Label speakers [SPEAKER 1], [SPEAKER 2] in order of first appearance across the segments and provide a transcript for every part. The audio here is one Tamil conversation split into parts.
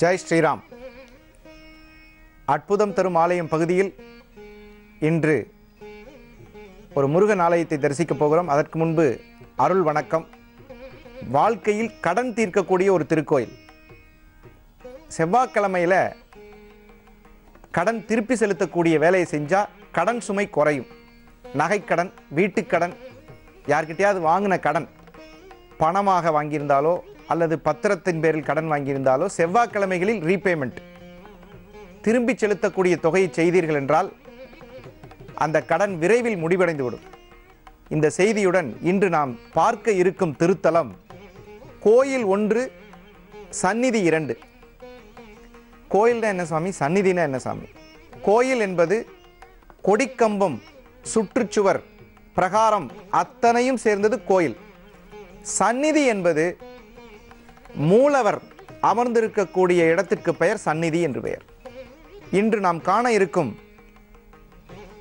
[SPEAKER 1] ஜெய் ஸ்ரீராம். அற்புதம் தரும் ஆலயம் பகுதியில் இன்று ஒரு முருகன் ஆலயத்தை தரிசிக்கப் போகிறோம். அதற்கு முன்பு அருள் வணக்கம். வாழ்க்கையில் கடன் தீர்க்கக்கூடிய ஒரு திருக்கோயில். செவ்வாய்க்கிழமையில் கடன் திருப்பி செலுத்தக்கூடிய வேலையை செஞ்சால் கடன் சுமை குறையும். நகைக்கடன், வீட்டுக்கடன், யார்கிட்டையாவது வாங்கின கடன் பணமாக வாங்கியிருந்தாலோ அல்லது பத்திரத்தின் பேரில் கடன் வாங்கியிருந்தாலோ செவ்வாய்க்கிழமைகளில் ரீபேமெண்ட் திரும்பி செலுத்தக்கூடிய தொகையை செய்தீர்கள் என்றால் அந்த கடன் விரைவில் முடிவடைந்துவிடும். இந்த செய்தியுடன் இன்று நாம் பார்க்க இருக்கும் திருத்தலம் கோயில் 1, சந்நிதி 2. கோயில்னா என்ன சாமி, சந்நிதினா என்ன சாமி? கோயில் என்பது கொடிக்கம்பம், சுற்றுச்சுவர், பிரகாரம் அத்தனையும் சேர்ந்தது கோயில். சந்நிதி என்பது மூலவர் அமர்ந்திருக்கக்கூடிய இடத்திற்கு பெயர் சந்நிதி என்று பெயர். இன்று நாம் காண இருக்கும்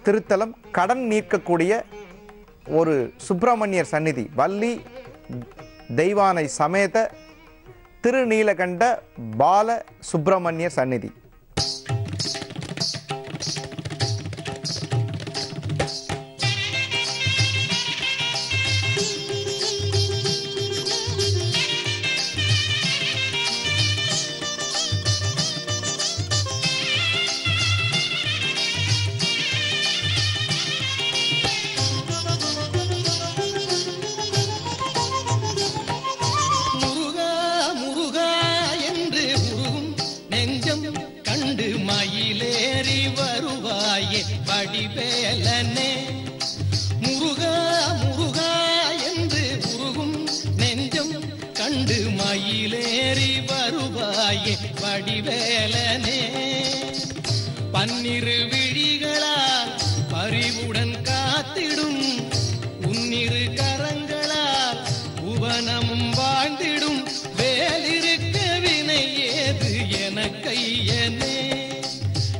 [SPEAKER 1] திருத்தலம் கடன் நீக்கக்கூடிய ஒரு சுப்பிரமணியர் சந்நிதி. வள்ளி தெய்வானை சமேத திருநீலகண்ட பால சுப்பிரமணியர் சந்நிதி.
[SPEAKER 2] வடிவேலனே முருகா முருகா என்று உருகும் நெஞ்சம் கண்டு மயிலேறி வருவாயே வடிவேலனே. பன்னிரு விழிகளால் பரிவுடன் காத்திடும் உன்னிரு கரங்களால் புவனமும் வாழ்ந்திடும் வேலிருக்க வினை ஏது என கையனே.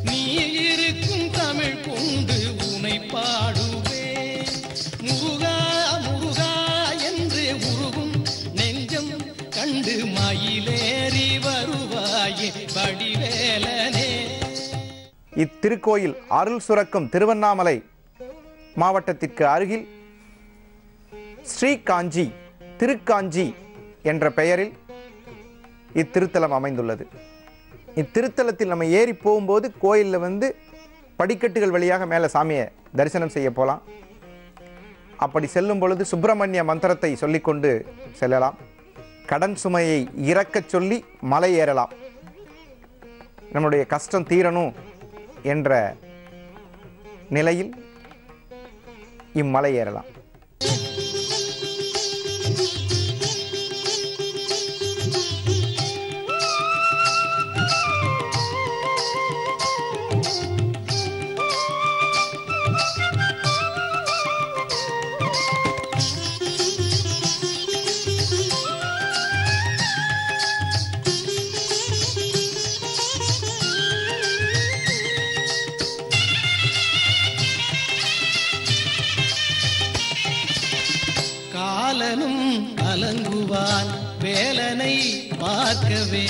[SPEAKER 2] நீ இருக்கும் தமிழ் கொண்டு உனை பாடுவே முருகா முருகா என்று உருகும் நெஞ்சம் கண்டு மயிலேறி வருவாயே வடிவேலனே.
[SPEAKER 1] இத்திருக்கோயில் அருள் சுரக்கும் திருவண்ணாமலை மாவட்டத்திற்கு அருகில் ஸ்ரீகாஞ்சி, திருக்காஞ்சி என்ற பெயரில் இத்திருத்தலம் அமைந்துள்ளது. இத்திருத்தலத்தில் நம்ம ஏறி போகும்போது கோயிலில் படிக்கட்டுகள் வழியாக மேலே சாமியை தரிசனம் செய்ய போகலாம். அப்படி செல்லும் பொழுது சுப்பிரமணிய மந்திரத்தை சொல்லிக்கொண்டு செல்லலாம். கடன் சுமையை இறக்கச் சொல்லி மலை ஏறலாம். நம்முடைய கஷ்டம் தீரணும் என்ற நிலையில் இம்மலை ஏறலாம்.
[SPEAKER 2] காலனும் கலங்குவான் வேலனை பார்க்கவே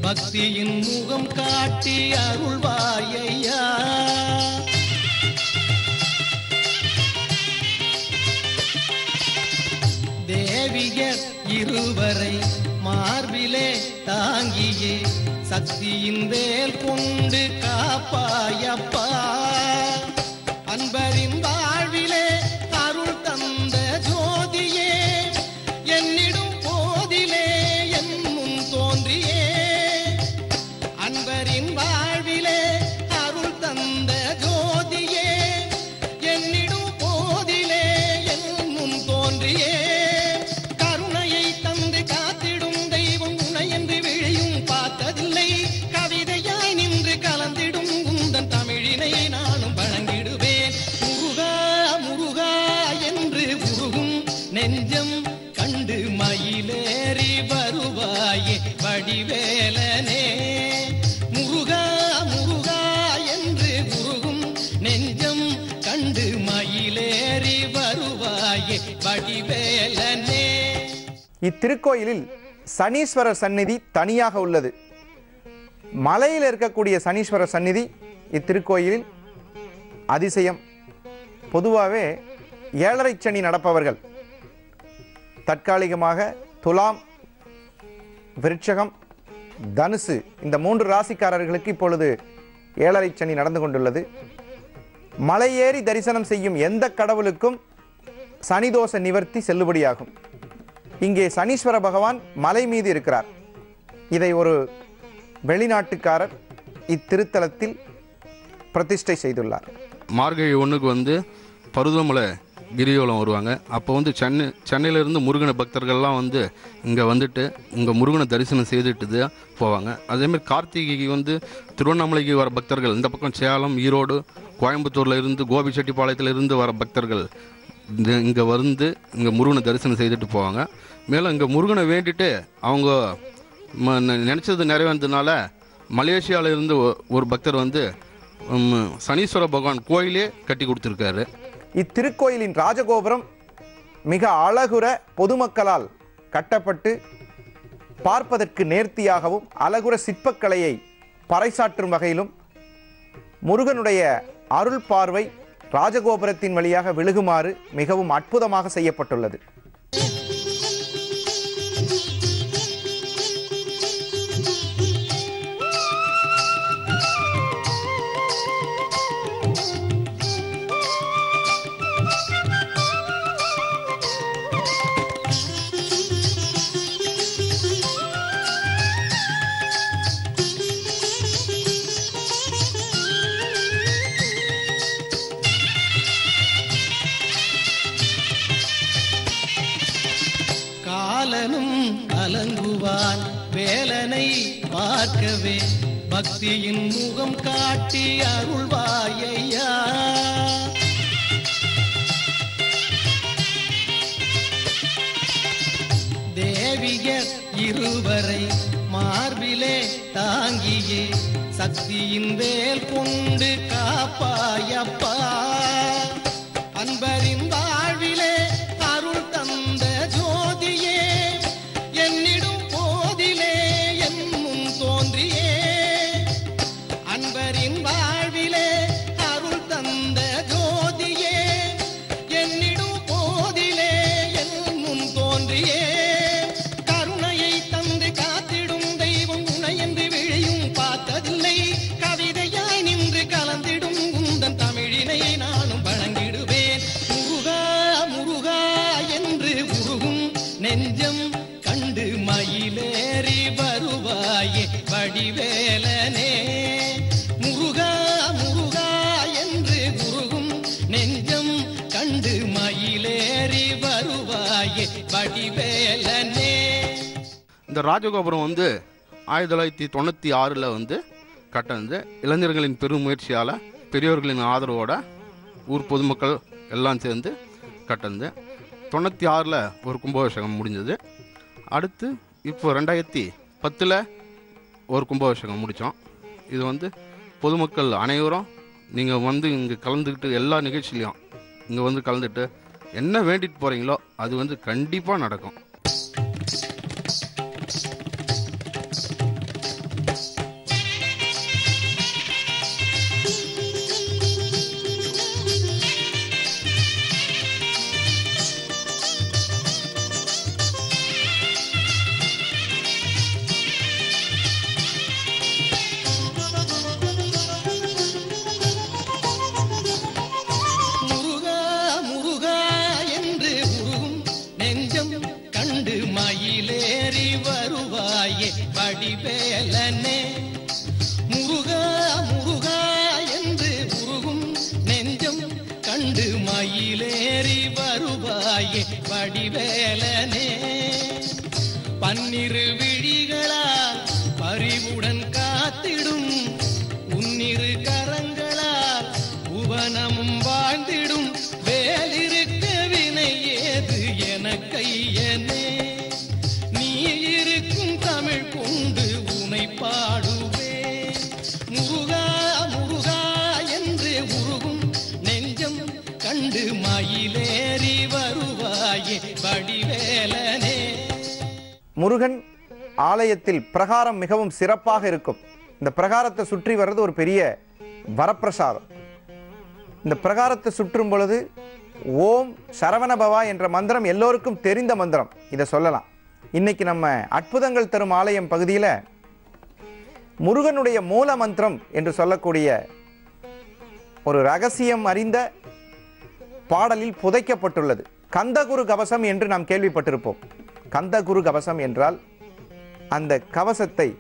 [SPEAKER 2] பக்தியின் முகம் காட்டி அருள்வாயையா. தேவியர் இருவரை மார்பிலே தாங்கியே சக்தியின் வேல் கொண்டு காப்பாயப்பா. அன்பரின் வாழ்விலே அருள் தந்த ஜோதியே என்னிடும் போதிலே என் முன் தோன்றியே. அன்பரின் வாழ்விலே அருள் தந்த ஜோதியே என்னிடும் போதிலே என் முன் தோன்றியே. கருணையை தந்து காத்திடும் தெய்வம் உனை என்று விழியும் பார்த்ததில்லை. கவிதையாய் நின்று கலந்திடும் உந்தன் தமிழினை நானும் வழங்கிடுவேன். முருகா முருகா என்று உருகும் நெஞ்சம் கண்டு மயிலேறி வருவாயே வடிவேலனே. முருகா முருகா என்று உருகும் நெஞ்சம் கண்டு மயிலேறி வருவாயே வடிவேலனே.
[SPEAKER 1] இத்திருக்கோயிலில் சனீஸ்வரர் சந்நிதி தனியாக உள்ளது. மலையில் இருக்கக்கூடிய சனீஸ்வரர் சந்நிதி இத்திருக்கோயிலில் அதிசயம். பொதுவாகவே 7.5 சனி நடப்பவர்கள் தற்காலிகமாக துலாம், விருட்சகம், தனுசு இந்த 3 ராசிக்காரர்களுக்கு இப்பொழுது 7.5 சனி நடந்து கொண்டுள்ளது. மலையேறி தரிசனம் செய்யும் எந்த கடவுளுக்கும் சனிதோஷ நிவர்த்தி செல்லுபடியாகும். இங்கே சனீஸ்வர பகவான் மலை மீது இருக்கிறார். இதை ஒரு வெளிநாட்டுக்காரர் இத்திருத்தலத்தில் பிரதிஷ்டை செய்துள்ளார்.
[SPEAKER 3] மார்கழி 1க்கு வந்து பருவமலை கிரிவலம் வருவாங்க. அப்போ வந்து சென்னையிலேருந்து முருகனை பக்தர்கள்லாம் வந்து இங்கே வந்துட்டு இங்கே முருகனை தரிசனம் செய்துட்டு தான் போவாங்க. அதேமாதிரி கார்த்திகைக்கு வந்து திருவண்ணாமலைக்கு வர பக்தர்கள், இந்த பக்கம் சேலம், ஈரோடு, கோயம்புத்தூரில் இருந்து, கோபிச்செட்டிப்பாளையத்தில் இருந்து வர பக்தர்கள் இங்கே வந்து இங்கே முருகனை தரிசனம் செய்துட்டு போவாங்க. மேலும் இங்கே முருகனை வேண்டிட்டு அவங்க நினச்சது நிறைவேறதுனால மலேசியாவில் இருந்து ஒரு பக்தர் வந்து சனீஸ்வர பகவான் கோயிலே கட்டி கொடுத்துருக்காரு.
[SPEAKER 1] இத்திருக்கோயிலின் ராஜகோபுரம் மிக அழகுற பொதுமக்களால் கட்டப்பட்டு பார்ப்பதற்கு நேர்த்தியாகவும் அழகுற சிற்பக்கலையை பறைசாற்றும் வகையிலும் முருகனுடைய அருள் பார்வை ராஜகோபுரத்தின் வழியாக விழுகுமாறு மிகவும் அற்புதமாக செய்யப்பட்டுள்ளது.
[SPEAKER 2] கலங்குவான் வேலனை பார்க்கவே பக்தியின் முகம் காட்டி அருள்வாயையா. தேவியர் இருவரை மார்பிலே தாங்கியே சக்தியின் வேல் கொண்டு காப்பாயப்பா. அன்பரின் வாழ்விலே அருள் தந்த ஜோதியே என்னிடும் போதிலே என் முன் தோன்றியே. அன்பரின் வாழ்விலே அருள் தந்த ஜோதியே என்னிடும் போதிலே என் முன் தோன்றியே. கருணையை தந்து காத்திடும் தெய்வம் உனை என்று விழியும் பார்த்ததில்லை. கவிதையாய் நின்று கலந்திடும் உந்தன் தமிழினை நானும் வழங்கிடுவேன். முருகா முருகா என்று உருகும் நெஞ்சம் கண்டு மயிலேறி வருவாயே வடிவேலனே. முருகா முருகா என்று உருகும் நெஞ்சம் கண்டு மயிலேறி வருவாயே வடிவேலனே.
[SPEAKER 3] இந்த ராஜகோபுரம் வந்து 1996 வந்து கட்டினது. இளைஞர்களின் பெரும் முயற்சியால், பெரியவர்களின் ஆதரவோட, ஊர் பொதுமக்கள் எல்லாம் சேர்ந்து கட்டினது. 96 ஒரு கும்பாபிஷேகம் முடிஞ்சது. அடுத்து இப்போ 2010 ஒரு கும்பாபிஷேகம் முடித்தோம். இது வந்து பொதுமக்கள் அனைவரும் நீங்கள் வந்து இங்கே கலந்துக்கிட்டு எல்லா நிகழ்ச்சியிலையும் இங்கே வந்து கலந்துட்டு என்ன வேண்டிட்டு போகிறீங்களோ அது வந்து கண்டிப்பாக நடக்கும்.
[SPEAKER 2] வடிவேலனே. முருகா முருகா என்று உருகும் நெஞ்சம் கண்டு மயிலேறி வருவாயே வடிவேலனே. பன்னிரு விழிகளால் பரிவுடன் காத்திடும் உன்னிரு கரங்களால் புவனமும் வாழ்ந்திடும் வேலிருக்க வினை ஏது என கையனே. நீ இருக்கும் தமிழ் கொண்டு உனை பாடுவே. முருகா முருகா என்று உருகும் நெஞ்சம் கண்டு மயிலேறி வருவாயே வடிவேலனே.
[SPEAKER 1] முருகன் ஆலயத்தில் பிரகாரம் மிகவும் சிறப்பாக இருக்கும். இந்த பிரகாரத்தை சுற்றி வர்றது ஒரு பெரிய வரப்பிரசாதம். இந்த பிரகாரத்தை சுற்றும் பொழுது ஓம் சரவணபவா என்ற மந்திரம் எல்லோருக்கும் தெரிந்த மந்திரம். இதை சொல்லலாம். இன்னைக்கு நம்ம அற்புதங்கள் தரும் ஆலயம் பகுதியில் முருகனுடைய மூல மந்திரம் என்று சொல்லக்கூடிய ஒரு ரகசியம் அறிந்த பாடலில் புதைக்கப்பட்டுள்ளது. கந்தகுரு கவசம் என்று நாம் கேள்விப்பட்டிருப்போம். கந்தகுரு கவசம் என்றால் அந்த கவசத்தை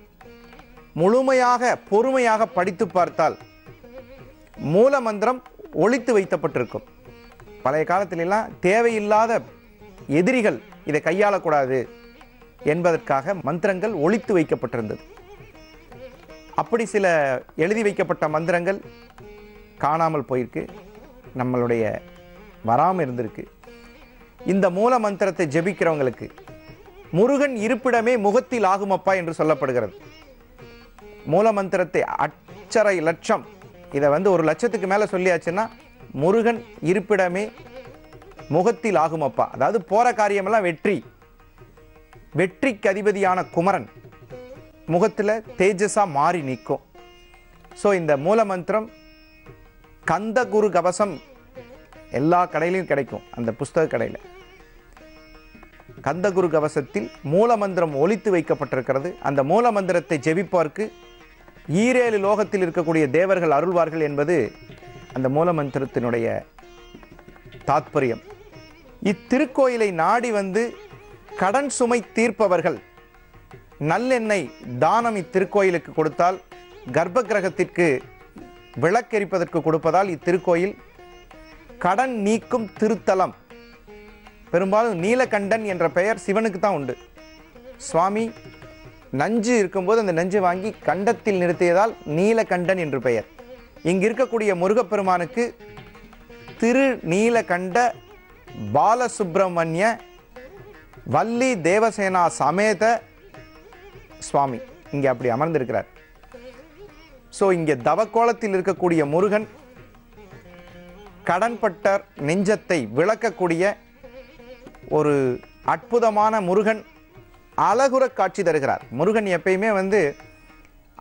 [SPEAKER 1] முழுமையாக பொறுமையாக படித்து பார்த்தால் மூல மந்திரம் ஒளித்து வைக்கப்பட்டிருக்கும். பழைய காலத்திலெல்லாம் தேவையில்லாத எதிரிகள் இதை கையாளக்கூடாது என்பதற்காக மந்திரங்கள் ஒளித்து வைக்கப்பட்டிருந்தது. அப்படி சில எழுதி வைக்கப்பட்ட மந்திரங்கள் காணாமல் போயிருக்கு, நம்மளுடைய வராமல் இருந்திருக்கு. இந்த மூல மந்திரத்தை ஜெபிக்கிறவங்களுக்கு முருகன் இருப்பிடமே முகத்தில் ஆகுமப்பா என்று சொல்லப்படுகிறது. மூல மந்திரத்தை அட்சரை லட்சம், இதை 1 லட்சத்துக்கு மேலே சொல்லியாச்சுன்னா முருகன் இருப்பிடமே முகத்தில் ஆகுமப்பா. அதாவது போற காரியமெல்லாம் வெற்றி, வெற்றிக்கு அதிபதியான குமரன் முகத்தில் தேஜஸா மாறி நிற்கும். ஸோ இந்த மூல மந்திரம் கந்தகுரு கவசம் எல்லா கடையிலையும் கிடைக்கும். அந்த புஸ்தக கடையில் கந்தகுரு கவசத்தில் மூல மந்திரம் ஒளித்து வைக்கப்பட்டிருக்கிறது. அந்த மூல மந்திரத்தை ஜெபிப்பார்க்கு 7 லோகத்தில் இருக்கக்கூடிய தேவர்கள் அருள்வார்கள் என்பது அந்த மூல மந்திரத்தினுடைய தாத்பரியம். இத்திருக்கோயிலை நாடி கடன் சுமை தீர்ப்பவர்கள் நல்லெண்ணெய் தானம் இத்திருக்கோயிலுக்கு கொடுத்தால், கர்ப்ப கிரகத்திற்கு விளக்கெரிப்பதற்கு கொடுப்பதால் இத்திருக்கோயில் கடன் நீக்கும் திருத்தலம். பெரும்பாலும் நீலகண்டன் என்ற பெயர் சிவனுக்கு தான் உண்டு. சுவாமி நஞ்சு இருக்கும்போது அந்த நஞ்சை வாங்கி கண்டத்தில் நிறுத்தியதால் நீலகண்டன் என்று பெயர். இங்கு இருக்கக்கூடிய முருகப்பெருமானுக்கு திரு நீலகண்ட பாலசுப்பிரமணிய வள்ளி தேவசேனா சமேத சுவாமி இங்கே அப்படி அமர்ந்திருக்கிறார். ஸோ இங்கே தவக்கோலத்தில் இருக்கக்கூடிய முருகன் கடன்பட்டர் நெஞ்சத்தை விளக்கக்கூடிய ஒரு அற்புதமான முருகன் அழகுற காட்சி தருகிறார். முருகன் எப்பயுமே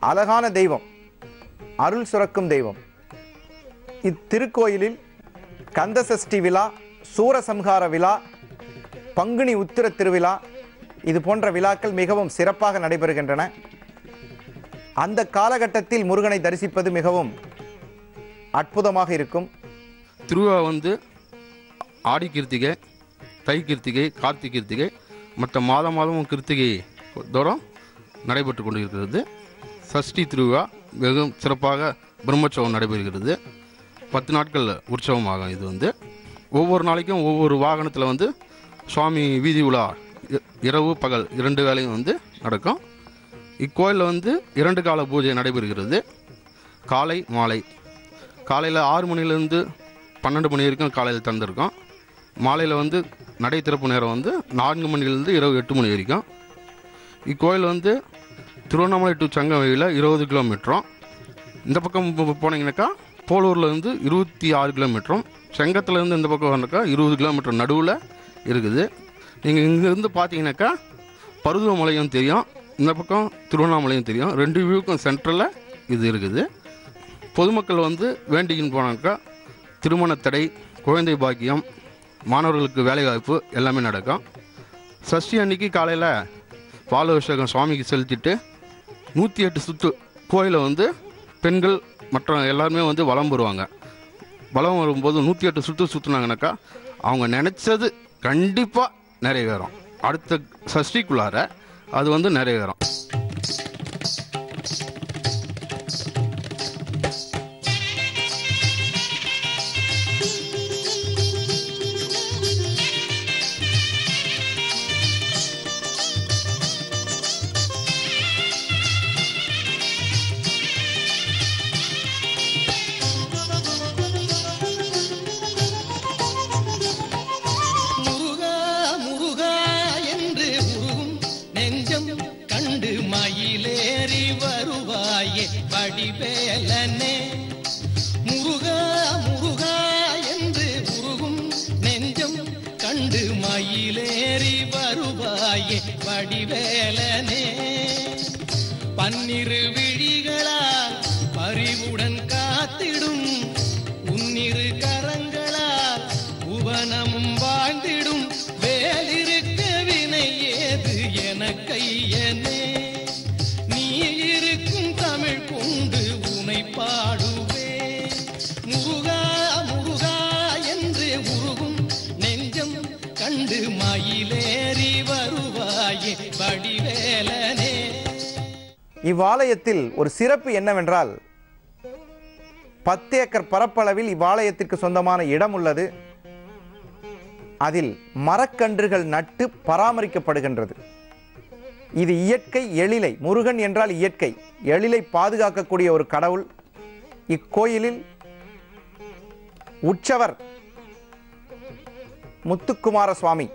[SPEAKER 1] அழகான தெய்வம், அருள் சுரக்கும் தெய்வம். இத்திருக்கோயிலில் கந்தசஷ்டி விழா, சூரசம்ஹார விழா, பங்குனி உத்திர திருவிழா, இது போன்ற விழாக்கள் மிகவும் சிறப்பாக நடைபெறுகின்றன. அந்த காலகட்டத்தில் முருகனை தரிசிப்பது மிகவும் அற்புதமாக இருக்கும்.
[SPEAKER 3] திருவிழா ஆடி கிருத்திகை, தை கிருத்திகை, கார்த்திகை கிருத்திகை, மற்ற மாதமும் கிருத்திகை தோறும் நடைபெற்று கொண்டிருக்கிறது. சஷ்டி திருவிழா மிகவும் சிறப்பாக பிரம்மோற்சவம் நடைபெறுகிறது. 10 நாட்கள் உற்சவமாகும். இது ஒவ்வொரு நாளைக்கும் ஒவ்வொரு வாகனத்தில் சுவாமி வீதி உலா இரவு பகல் 2 வேளையும் நடக்கும். இக்கோயிலில் 2 கால பூஜை நடைபெறுகிறது. காலை மாலை. காலையில் 6 மணிலேருந்து 12 மணி வரைக்கும் காலையில் திறந்திருக்கோம். மாலையில் நடை திறப்பு நேரம் 4 மணிலேருந்து இரவு 8 மணி வரைக்கும். இக்கோயில் திருவண்ணாமலை டு சங்கமேரியில் 20 கிலோமீட்டரும், இந்த பக்கம் போனீங்கன்னாக்கா போலூர்லேருந்து 26 கிலோமீட்டரும், செங்கத்துலேருந்து இந்த பக்கம் வந்தாக்கா 20 கிலோமீட்டர் நடுவில் இருக்குது. நீங்கள் இங்கேருந்து பார்த்தீங்கன்னாக்கா பருவமலையும் தெரியும், இந்த பக்கம் திருவண்ணாமலையும் தெரியும். 2 வியூக்கும் சென்டரில் இது இருக்குது. பொதுமக்கள் வேண்டிக்கின்னு போனாக்கா திருமண தடை, குழந்தை பாக்கியம், மாணவர்களுக்கு வேலைவாய்ப்பு எல்லாமே நடக்கும். சஷ்டி அன்னைக்கு காலையில் பால் அபிஷேகம் சுவாமிக்கு செலுத்திட்டு 108 சுற்று கோயிலை பெண்கள் மற்ற எல்லாருமே வலம் வருவாங்க. வலம் வரும்போது 108 சுற்று சுற்றுனாங்கனாக்கா அவங்க நினச்சது கண்டிப்பாக நிறைவேறும். அடுத்த சஷ்டிக்குள்ளார அது நிறைவேறும்.
[SPEAKER 2] வடிவேலனே முருகா முருகா என்று உருகும் நெஞ்சம் கண்டு மயிலேறி வருவாயே வடிவேலனே பன்னிரு விழிகளால் பரிவுடன் காத்திடும் உன்னிரு கரங்களால் புவனமும் வாழ்ந்திடும் வேலிருக்க வினை ஏது என கையனே நீ இருக்கும் தமிழ் கொண்டு உனை பாடுவே முருகா முருகா என்று உருகும் நெஞ்சம் கண்டு மயிலேறி வருவாயே வடிவேலனே.
[SPEAKER 1] இவ்வாலயத்தில் ஒரு சிறப்பு என்னவென்றால் 10 ஏக்கர் பரப்பளவில் இவ்வாலயத்திற்கு சொந்தமான இடம் உள்ளது. அதில் மரக்கன்றுகள் நட்டு பராமரிக்கப்படுகின்றது. இது இயற்கை எழிலை, முருகன் என்றால் இயற்கை எழிலை பாதுகாக்கக்கூடிய ஒரு கடவுள். இக்கோயிலில் உற்சவர் முத்துக்குமார சுவாமி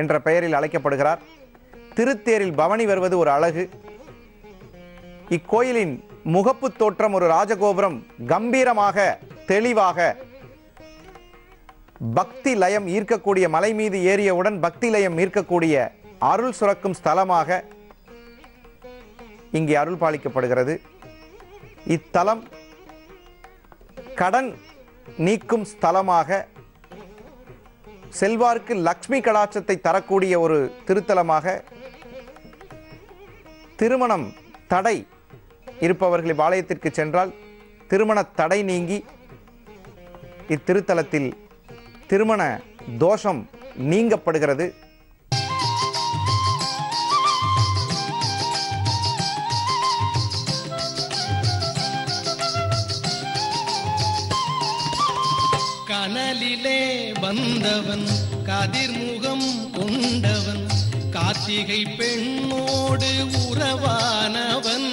[SPEAKER 1] என்ற பெயரில் அழைக்கப்படுகிறார். திருத்தேரில் பவனி வருவது ஒரு அழகு. இக்கோயிலின் முகப்பு தோற்றம் ஒரு ராஜகோபுரம் கம்பீரமாக தெளிவாக பக்தி லயம் ஈர்க்கக்கூடிய, மலை மீது ஏறியவுடன் பக்தி லயம் ஈர்க்கக்கூடிய அருள் சுரக்கும் ஸ்தலமாக இங்கே அருள் பாலிக்கப்படுகிறது. இத்தலம் கடன் நீக்கும் ஸ்தலமாக, செல்வாருக்கு லக்ஷ்மி கடாட்சத்தை தரக்கூடிய ஒரு திருத்தலமாக, திருமணம் தடை இருப்பவர்கள் இவ்வாலயத்திற்கு சென்றால் திருமண தடை நீங்கி இத்திருத்தலத்தில் திருமண தோஷம் நீங்கப்படுகிறது.
[SPEAKER 2] கனலிலே வந்தவன் கதிர்முகம் கொண்டவன் கார்த்திகை பெண்ணோடு உறவானவன்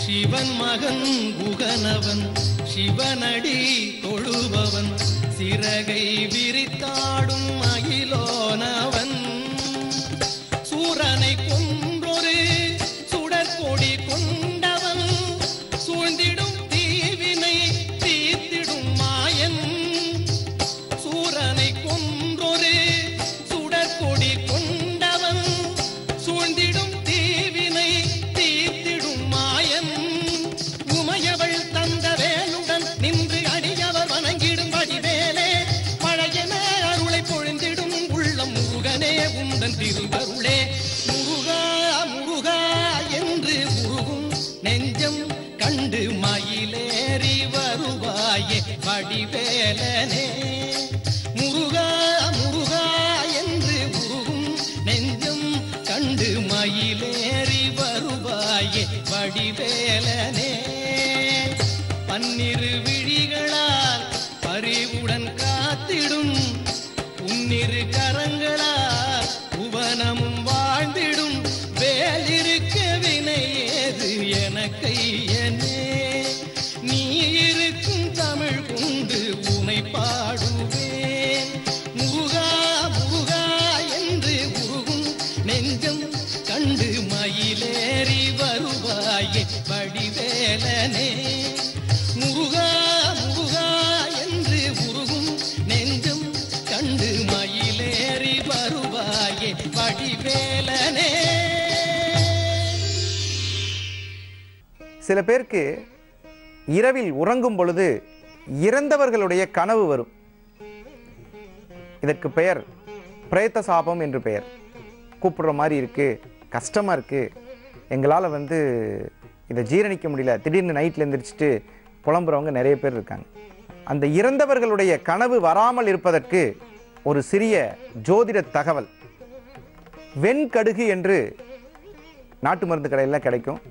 [SPEAKER 2] சிவன் மகன் குகனவன் சிவனடி தொழுபவன் சிறகை விரித்தாடும் மகிழோனவன் சூரனை கொன்றொரு சுடற்கொடி கொண்டவன் சூழ்ந்திடும் தீவினை தீர்த்திடும் மாயன் சூரனை கொன்றொரு சுடற்கொடி கொண்டவன் சூழ்ந்திடும் தீவினை தீர்த்திடும் மாயன் உமையவள் தந்த வேலுடன் நின்று அடியவர் வணங்கிடும் வடிவேலே மழையென அருளை பொழிந்திடும் உள்ளம் முருகனே உந்தன் திருவருளே முருகா முருகா என்று உருகும் நெஞ்சம் கண்டு மயிலேறி வருவாயே வடிவேலனே முருகா முருகா என்று உருகும் நெஞ்சம் கண்டு மயிலேறி வருவாயே வடிவேலனே பன்னிரு விழிகளால் பரிவுடன் காத்திடும் உன்னிரு கரங்களால் புவனமும் வாழ்ந்திடும் வேலிருக்க வினை ஏது என கையனே நீ இருக்கும் தமிழ் கொண்டு உனை பாடுவேன் முருகா முருகா என்று உருகும் நெஞ்சம் கண்டு மயிலேறி வருவாயே வடிவேலனே முருகா முருகா என்று உருகும் நெஞ்சம் கண்டு மயிலேறி வருவாயே வடிவேலனே.
[SPEAKER 1] சில பேருக்கு இரவில் உறங்கும் பொழுது இறந்தவர்களுடைய கனவு வரும். இதற்கு பெயர் பிரேத்த சாபம் என்று பெயர். கூப்பிடுற மாதிரி இருக்கு, கஷ்டமா இருக்கு, எங்களால் இதை ஜீரணிக்க முடியல, திடீர்னு நைட்டில் எழுந்திரிச்சிட்டு புலம்புறவங்க நிறைய பேர் இருக்காங்க. அந்த இறந்தவர்களுடைய கனவு வராமல் இருப்பதற்கு ஒரு சிறிய ஜோதிட தகவல். வெண்கடுகு என்று நாட்டு மருந்து கடையில் கிடைக்கும்.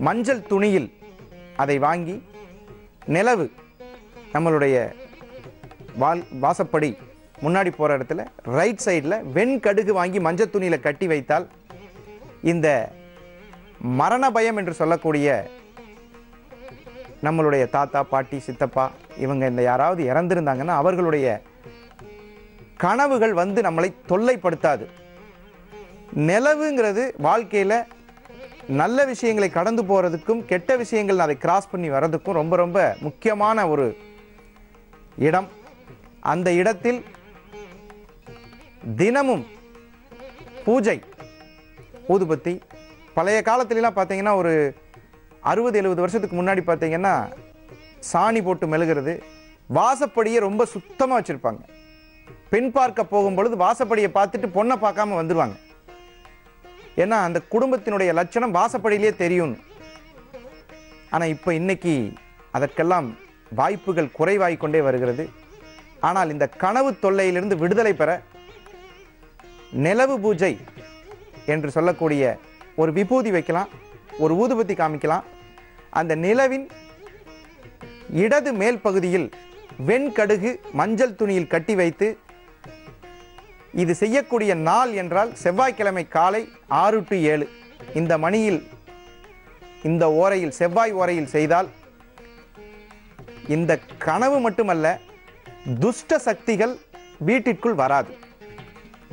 [SPEAKER 1] மஞ்சள் துணியில் அதை வாங்கி நிலவு நம்மளுடைய வாசப்படி முன்னாடி போகிற இடத்துல ரைட் சைடில் வெண்கடுகு வாங்கி மஞ்சள் துணியில் கட்டி வைத்தால் இந்த மரண பயம் என்று சொல்லக்கூடிய நம்மளுடைய தாத்தா பாட்டி சித்தப்பா இவங்க இந்த யாராவது இறந்திருந்தாங்கன்னா அவர்களுடைய கனவுகள் நம்மளை தொல்லைப்படுத்தாது. நிலவுங்கிறது வாழ்க்கையில் நல்ல விஷயங்களை கடந்து போகிறதுக்கும் கெட்ட விஷயங்கள் அதை கிராஸ் பண்ணி வர்றதுக்கும் ரொம்ப ரொம்ப முக்கியமான ஒரு இடம். அந்த இடத்தில் தினமும் பூஜை ஊதுபத்தி. பழைய காலத்துலலாம் பார்த்தீங்கன்னா ஒரு 60-70 வருஷத்துக்கு முன்னாடி பார்த்தீங்கன்னா சாணி போட்டு மெழுகிறது, வாசப்படியை ரொம்ப சுத்தமாக வச்சுருப்பாங்க. பெண் பார்க்க போகும்பொழுது வாசப்படியை பார்த்துட்டு பொண்ணை பார்க்காம வந்துடுவாங்க. ஏன்னா அந்த குடும்பத்தினுடைய லட்சணம் வாசப்படியிலே தெரியும். ஆனால் இப்போ இன்னைக்கு அதற்கெல்லாம் வாய்ப்புகள் குறைவாகிக் கொண்டே வருகிறது. ஆனால் இந்த கனவு தொல்லையிலிருந்து விடுதலை பெற நிலவு பூஜை என்று சொல்லக்கூடிய ஒரு விபூதி வைக்கலாம், ஒரு ஊதுபத்தி காமிக்கலாம். அந்த நிலவின் இடது மேல் பகுதியில் வெண்கடுகு மஞ்சள் துணியில் கட்டி வைத்து, இது செய்யக்கூடிய நாள் என்றால் செவ்வாய்க்கிழமை காலை 6 to 7 இந்த மணியில், இந்த ஓரையில், செவ்வாய் ஓரையில் செய்தால் இந்த கனவு மட்டுமல்ல, துஷ்ட சக்திகள் வீட்டிற்குள் வராது.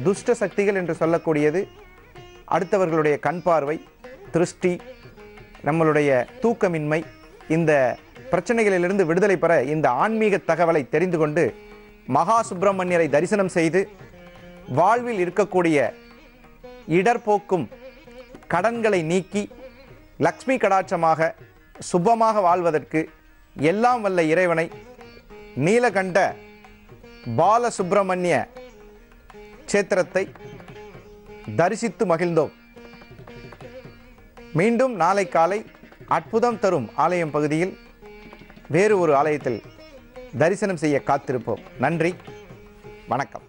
[SPEAKER 1] துஷ்ட சக்திகள் என்று சொல்லக்கூடியது அடுத்தவர்களுடைய கண் பார்வை, திருஷ்டி, நம்மளுடைய தூக்கமின்மை, இந்த பிரச்சனைகளிலிருந்து விடுதலை பெற இந்த ஆன்மீக தகவலை தெரிந்து கொண்டு மகா சுப்பிரமணியரை தரிசனம் செய்து வாழ்வில் இருக்கக்கூடிய இடர்போக்கும் கடன்களை நீக்கி லக்ஷ்மி கடாட்சமாக சுபமாக வாழ்வதற்கு எல்லாம் வல்ல இறைவனை நீலகண்ட பாலசுப்பிரமணிய க்ஷேத்திரத்தை தரிசித்து மகிழ்ந்தோம். மீண்டும் நாளை காலை அற்புதம் தரும் ஆலயம் பகுதியில் வேறு ஒரு ஆலயத்தில் தரிசனம் செய்ய காத்திருப்போம். நன்றி, வணக்கம்.